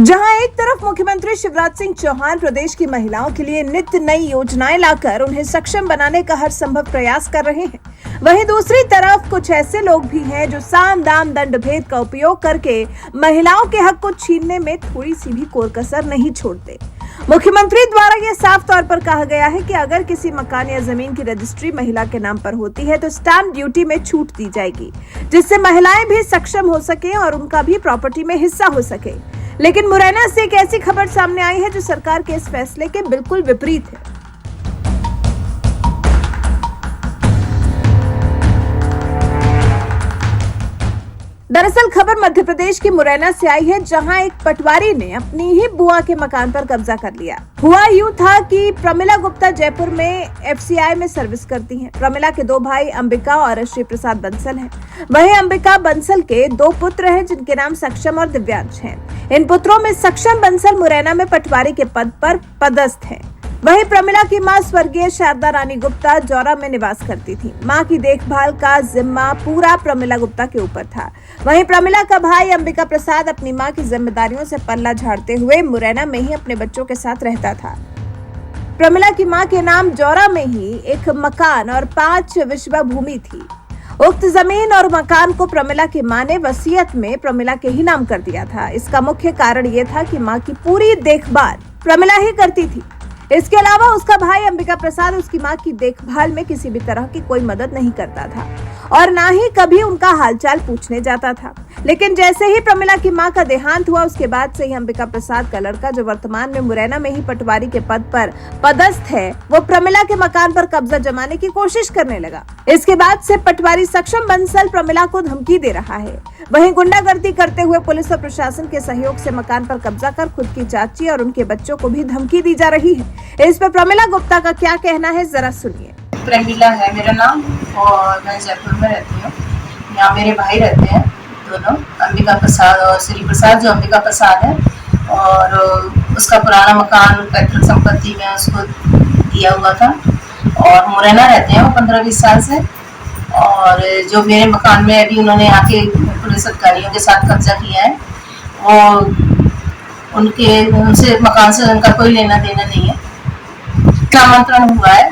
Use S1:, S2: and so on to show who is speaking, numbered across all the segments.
S1: जहां एक तरफ मुख्यमंत्री शिवराज सिंह चौहान प्रदेश की महिलाओं के लिए नित्य नई योजनाएं लाकर उन्हें सक्षम बनाने का हर संभव प्रयास कर रहे हैं, वहीं दूसरी तरफ कुछ ऐसे लोग भी हैं जो साम दाम दंड भेद का उपयोग करके महिलाओं के हक को छीनने में थोड़ी सी भी कोर कसर नहीं छोड़ते। मुख्यमंत्री द्वारा यह साफ तौर पर कहा गया है कि अगर किसी मकान या जमीन की रजिस्ट्री महिला के नाम पर होती है तो स्टैंप ड्यूटी में छूट दी जाएगी, जिससे महिलाएं भी सक्षम हो सके और उनका भी प्रॉपर्टी में हिस्सा हो सके। लेकिन मुरैना से एक ऐसी खबर सामने आई है जो सरकार के इस फैसले के बिल्कुल विपरीत है। दरअसल खबर मध्य प्रदेश की मुरैना से आई है, जहां एक पटवारी ने अपनी ही बुआ के मकान पर कब्जा कर लिया। हुआ यूं था कि प्रमिला गुप्ता जयपुर में FCI में सर्विस करती हैं। प्रमिला के दो भाई अंबिका और श्री प्रसाद बंसल हैं। वहीं अंबिका बंसल के दो पुत्र हैं जिनके नाम सक्षम और दिव्यांश हैं। इन पुत्रों में सक्षम बंसल मुरैना में पटवारी के पद पर पदस्थ है। वहीं प्रमिला की मां स्वर्गीय शारदा रानी गुप्ता जौरा में निवास करती थी। मां की देखभाल का जिम्मा पूरा प्रमिला गुप्ता के ऊपर था। वहीं प्रमिला का भाई अंबिका प्रसाद अपनी मां की जिम्मेदारियों से पल्ला झाड़ते हुए मुरैना में ही अपने बच्चों के साथ रहता था। प्रमिला की मां के नाम जौरा में ही एक मकान और 5 विश्वा भूमि थी। उक्त जमीन और मकान को प्रमिला की मां ने वसीयत में प्रमिला के ही नाम कर दिया था। इसका मुख्य कारण ये था कि मां की पूरी देखभाल प्रमिला ही करती थी। इसके अलावा उसका भाई अंबिका प्रसाद उसकी मां की देखभाल में किसी भी तरह की कोई मदद नहीं करता था और ना ही कभी उनका हालचाल पूछने जाता था। लेकिन जैसे ही प्रमिला की मां का देहांत हुआ, उसके बाद से ही अंबिका प्रसाद का लड़का, जो वर्तमान में मुरैना में ही पटवारी के पद पर पदस्थ है, वो प्रमिला के मकान पर कब्जा जमाने की कोशिश करने लगा। इसके बाद से पटवारी सक्षम बंसल प्रमिला को धमकी दे रहा है। वहीं गुंडागर्दी करते हुए पुलिस और प्रशासन के सहयोग से मकान पर कब्जा कर खुद की चाची और उनके बच्चों को भी धमकी दी जा रही है। इस पर प्रमिला गुप्ता का क्या कहना है, जरा सुनिए।
S2: प्रमिला है मेरा नाम और मैं जयपुर में रहती हूँ। यहाँ मेरे भाई रहते हैं दोनों, अंबिका प्रसाद और श्री प्रसाद। जो अंबिका प्रसाद है और उसका पुराना मकान पैतृक संपत्ति में उसको दिया हुआ था और मुरैना रहते हैं वो 15-20 साल से। और जो मेरे मकान में अभी उन्होंने आके पुलिस अधिकारियों के साथ कब्जा किया है, वो उनसे मकान से उनका कोई लेना देना नहीं है। नामांतरण हुआ है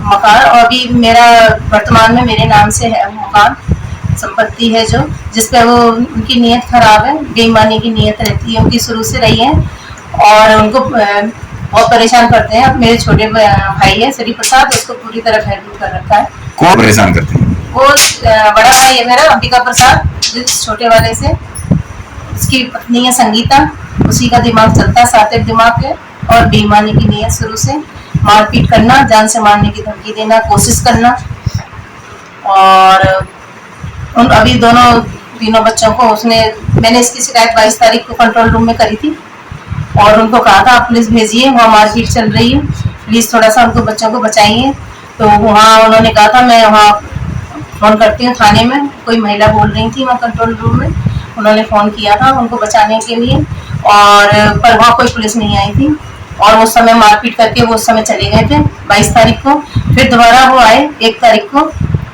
S2: मकान और अभी मेरा वर्तमान में मेरे नाम से है मकान, संपत्ति है जो जिसपे वो उनकी नीयत खराब है, बेईमानी की नीयत रहती है उनकी शुरू से रही है और उनको बहुत परेशान करते हैं। मेरे छोटे भाई है श्री प्रसाद, उसको पूरी तरह भयभीत कर रखा है।
S3: कौन परेशान करते हैं?
S2: वो बड़ा भाई है मेरा अंबिका प्रसाद, जिस छोटे वाले से उसकी पत्नी है संगीता, उसी का दिमाग चलता है, सात्विक दिमाग है और बेईमानी की नीयत शुरू से, मारपीट करना, जान से मारने की धमकी देना, कोशिश करना। और उन अभी तीनों बच्चों को मैंने इसकी शिकायत 22 तारीख को कंट्रोल रूम में करी थी और उनको कहा था आप पुलिस भेजिए, वहाँ मारपीट चल रही है, प्लीज थोड़ा सा उनको बच्चों को बचाइए। तो वहाँ उन्होंने कहा था मैं वहाँ फोन करती हूँ थाने में, कोई महिला बोल रही थी वहाँ कंट्रोल रूम में, उन्होंने फोन किया था उनको बचाने के लिए और पर वहाँ कोई पुलिस नहीं आई थी और उस समय मारपीट करके वो उस समय चले गए थे 22 तारीख को। फिर दोबारा वो आए 1 तारीख को,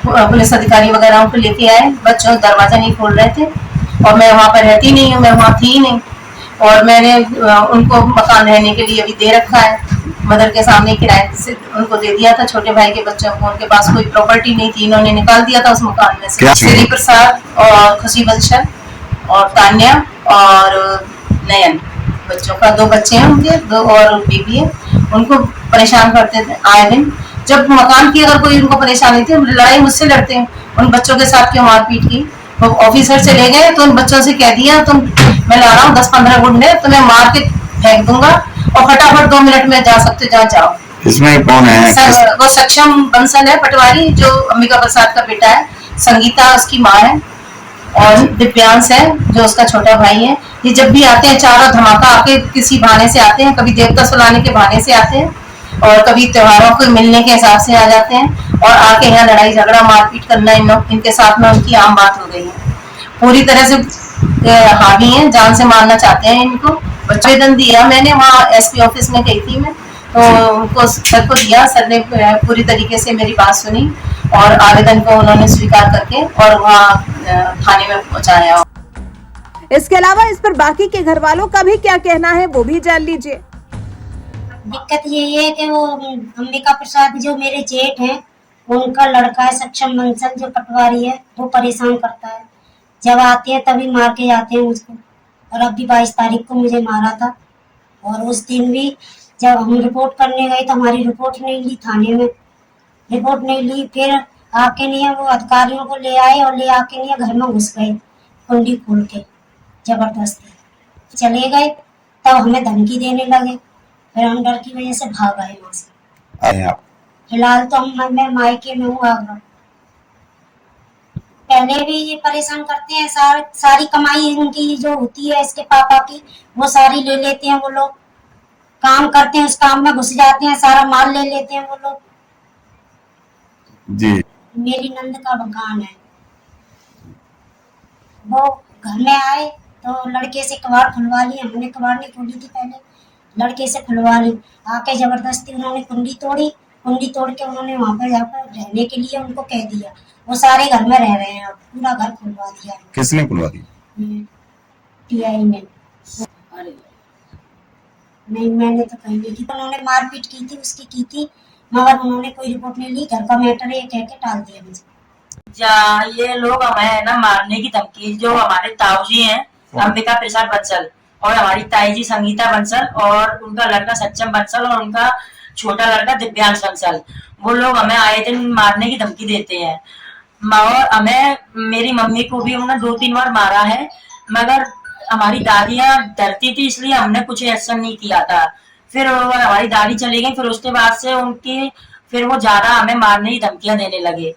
S2: पुलिस अधिकारी वगैरह को लेके आए, बच्चों दरवाजा नहीं खोल रहे थे और मैं वहाँ पर रहती नहीं हूँ, मैं वहाँ थी नहीं और मैंने उनको मकान रहने के लिए अभी दे रखा है, मदर के सामने किराए से उनको दे दिया था। छोटे भाई के बच्चों को, उनके पास कोई प्रॉपर्टी नहीं थी, इन्होंने निकाल दिया था उस मकान में से। श्री प्रसाद और खुशी बंसल और तान्या और नयन, बच्चों का 2 बच्चे हैं उनके, 2 और बेबी है, उनको परेशान करते थे आए दिन। जब मकान की अगर कोई उनको परेशानी थी, लड़ाई मुझसे लड़ते हैं, उन बच्चों के साथ क्यों मारपीट की। वो ऑफिसर चले गए तो उन बच्चों से कह दिया मैं ला रहा हूँ 10-15 गुंडे, तुम्हें मार के फेंक दूंगा और फटाफट 2 मिनट में जा सकते जहाँ जाओ।
S3: इसमें कौन है?
S2: वो सक्षम बंसल है पटवारी, जो अंबिका प्रसाद का बेटा है, संगीता उसकी माँ है और दिव्यांश है जो उसका छोटा भाई है। ये जब भी आते हैं चारों धमाका आके किसी बहाने से आते हैं, कभी देवता सुलाने के बहाने से आते हैं और कभी त्योहारों को मिलने के हिसाब से आ जाते हैं और आके यहाँ लड़ाई झगड़ा मारपीट करना इनके साथ में उनकी आम बात हो गई है। पूरी तरह से हावी हैं, जान से मारना चाहते हैं इनको। आवेदन दिया मैंने, वहाँ SP ऑफिस में गई थी मैं, तो उनको सर को दिया, सर ने पूरी तरीके से मेरी बात सुनी और आवेदन को उन्होंने स्वीकार करके और वहाँ थाने में पहुँचाया।
S1: इसके अलावा इस पर बाकी के घर वालों का भी क्या कहना है वो भी जान लीजिए।
S4: दिक्कत ये है कि वो अंबिका प्रसाद जो मेरे जेठ हैं, उनका लड़का है सक्षम बंसल जो पटवारी है, वो परेशान करता है। जब आते हैं तभी मार के जाते हैं मुझको। और अब भी 22 तारीख को मुझे मारा था। और उस दिन भी जब हम रिपोर्ट करने गए तो हमारी रिपोर्ट नहीं ली, थाने में रिपोर्ट नहीं ली। फिर आके नहीं वो अधिकारियों को ले आए और ले आके नहीं घर में घुस गए कुंडी खोल के, जबरदस्ती चले गए। तब हमें धमकी देने लगे, फिर हम डर की वजह से भाग आए वहां से।
S3: आप
S4: फिलहाल तो मैं मायके में हूँ आगरा। पहले भी ये परेशान करते हैं। सारी कमाई इनकी जो होती है इसके पापा की, वो सारी ले लेते हैं। वो लोग काम करते हैं, उस काम में घुस जाते हैं, सारा माल ले लेते हैं वो लोग।
S3: जी
S4: मेरी नंद का मकान है। वो घर में आए तो लड़के से कबाड़ खुलवा ली। हमने कबाड़ नहीं खोली थी पहले, लड़के से खुलवा ली। आके जबरदस्ती उन्होंने कुंडी तोड़ी। कुंडी तोड़ के उन्होंने वहां पर जाकर रहने के लिए उनको कह दिया। वो सारे घर में रह रहे हैं, अब पूरा घर खुलवा दिया।
S3: किसने खुलवा दी?
S4: टीआई ने। नहीं, मैंने तो कहीं नहीं की। उन्होंने मारपीट की थी, उसकी की थी, मगर उन्होंने कोई रिपोर्ट नहीं ली। घर का मैटर है ये कह के टाल दिया मुझे।
S5: ये लोग हमें ना मारने की धमकी, जो हमारे ताऊ जी हैं अंबिका प्रसाद बंसल और हमारी ताई जी संगीता बंसल और उनका लड़का सच्चम बंसल और उनका छोटा लड़का दिव्यांश बंसल, वो लोग हमें आए दिन मारने की धमकी देते हैं। और हमें, मेरी मम्मी को भी उन्होंने 2-3 बार मारा है, मगर हमारी दादियां डरती थी इसलिए हमने कुछ एक्शन नहीं किया था। फिर हमारी दादी चली गई, फिर उसके बाद से फिर वो ज्यादा हमें मारने की धमकियां देने लगे।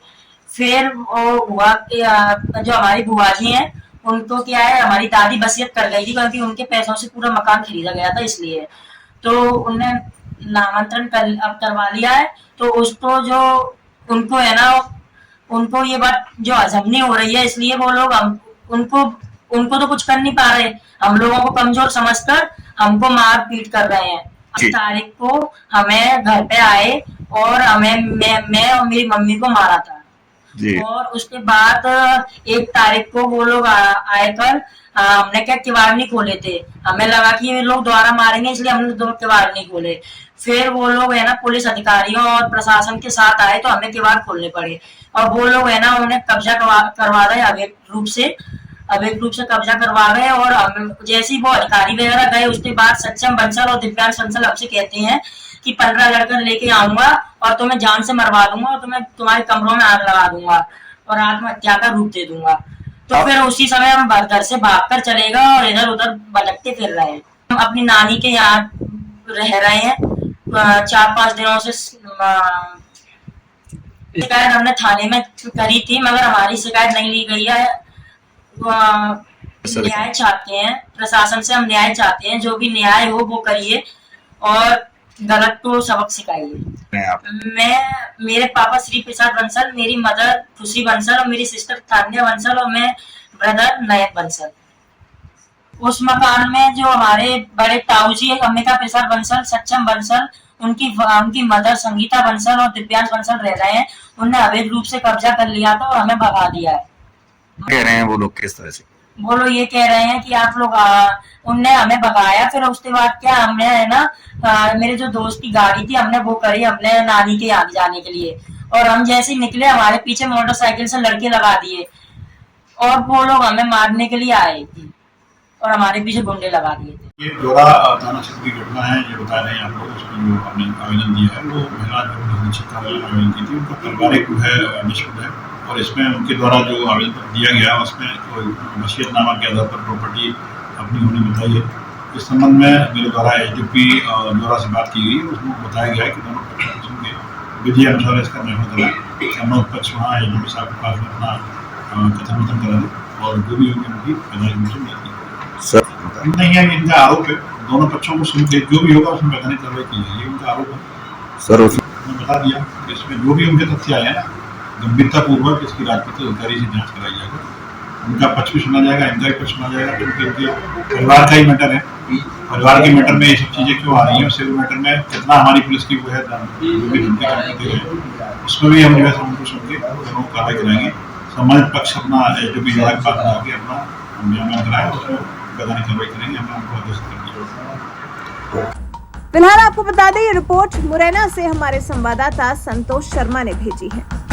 S5: फिर वो हुआ कि जो हमारी बुआ जी हैं उनको क्या है, हमारी दादी वसीयत कर गई थी क्योंकि उनके पैसों से पूरा मकान खरीदा गया था, इसलिए तो उन्होंने नामांतरण करवा लिया है। तो उसको जो उनको है ना, उनको ये बात जो हजम नहीं हो रही है, इसलिए वो लोग उनको तो कुछ कर नहीं पा रहे, हम लोगों को कमजोर समझकर हमको मार पीट कर रहे हैं। 8 तारीख को हमें घर पे आए और मैं और मेरी मम्मी को मारा था जी। और उसके बाद 1 तारीख को वो लोग आकर हमने क्या किवाड़ नहीं खोले थे, हमें लगा कि ये लोग दोबारा मारेंगे इसलिए हमने किवाड़ नहीं खोले। फिर वो लोग है ना पुलिस अधिकारियों और प्रशासन के साथ आए तो हमें किवाड़ खोलने पड़े और वो लोग है ना उन्हें कब्जा करवा रहे अवैध रूप से कब्जा करवा गए। और जैसे ही वो अधिकारी वगैरह गए उसके बाद सक्षम बंसल और दिव्यांश बंसल हमसे कहते हैं कि 15 लड़कर लेके आऊंगा और तुम्हें जान से मरवा दूंगा और तुम्हारे कमरों में आग लगा दूंगा और आत्महत्या का रूप दे दूंगा। तो फिर उसी समय हम घर से भागकर चलेगा और इधर उधर भटकते फिर रहे हैं। हम अपनी नानी के यहाँ रह रहे हैं 4-5 दिनों से। शिकायत हमने थाने में करी थी मगर हमारी शिकायत नहीं ली गई है। न्याय चाहते हैं, प्रशासन से हम न्याय चाहते हैं, जो भी न्याय हो वो करिए और गलत को सबक सिखाइए। मेरे पापा श्री प्रसाद बंसल, मेरी मदर खुशी बंसल और मेरी सिस्टर तान्या बंसल और मैं ब्रदर नयन बंसल। उस मकान में जो हमारे बड़े ताऊ जी अंबिका प्रसाद बंसल, सक्षम बंसल, उनकी मदर संगीता बंसल और दिव्यांश बंसल रह रहे हैं, उन्होंने अवैध रूप से कब्जा कर लिया था और हमें भगा दिया है।
S3: कह रहे हैं वो लोग किस तरह से?
S5: वो लोग ये कह रहे हैं कि आप लोग उनने हमें भगाया। फिर उसके बाद क्या हमने है ना मेरे जो दोस्त की गाड़ी थी हमने वो करी हमने नानी के यहाँ जाने के लिए और हम जैसे ही निकले हमारे पीछे मोटरसाइकिल से लड़के लगा दिए और वो लोग हमें मारने के लिए आए थे और हमारे पीछे गुंडे लगा दिए थे।
S6: ये जोड़ा थाना क्षेत्र की घटना है जो बता रहे हैं आप लोग, उसमें जो हमने आवेदन दिया है वो महिला कार्यालय में आवेदन की थी, उनका पारिवारिक जो है निष्पक्ष है और इसमें उनके द्वारा जो आवेदन दिया गया उसमें वसीयतनामा के आधार पर प्रॉपर्टी अपनी होनी बताई है। इस संबंध में मेरे द्वारा एसडीपी द्वारा से बात की गई, उसमें बताया गया है कि दोनों पक्षों के विधि अनुसार इसका निर्णय करा, दोनों पक्ष वहाँ एसडीपी साहब के पास में अपना कथन वथन करा दें और जो भी होगी उनकी वैधानिक रूप से मिलती है। नहीं है, इनका आरोप है, दोनों पक्षों को सुन के जो भी होगा उसमें वैधानिक कार्रवाई की जाएगी, उनका आरोप है सर। उसने बता दिया कि इसमें जो भी उनके तथ्य आए हैं ना गंभीरता पूर्वक इसकी राजनीतिक अधिकारी से जांच कराई जाएगी, उनका पक्ष भी सुना जाएगा, इनका भी पक्ष सुना जाएगा क्योंकि उनके परिवार का ही मैटर है। परिवार के मैटर में ये सब चीजें क्यों आ रही हैं, सिविल मैटर में कितना हमारी पुलिस की वो है जो भी धमकी करते हैं उसमें भी हम जो है उनको सुन के दोनों कार्रवाई कराएंगे। संबंधित पक्ष अपना एसडीपी के पास आके अपना बयान कराया उसमें वैधानिक कार्रवाई करेंगे। हमने उनको आदेश दिया।
S1: फिलहाल आपको बता दें, ये रिपोर्ट मुरैना से हमारे संवाददाता संतोष शर्मा ने भेजी है।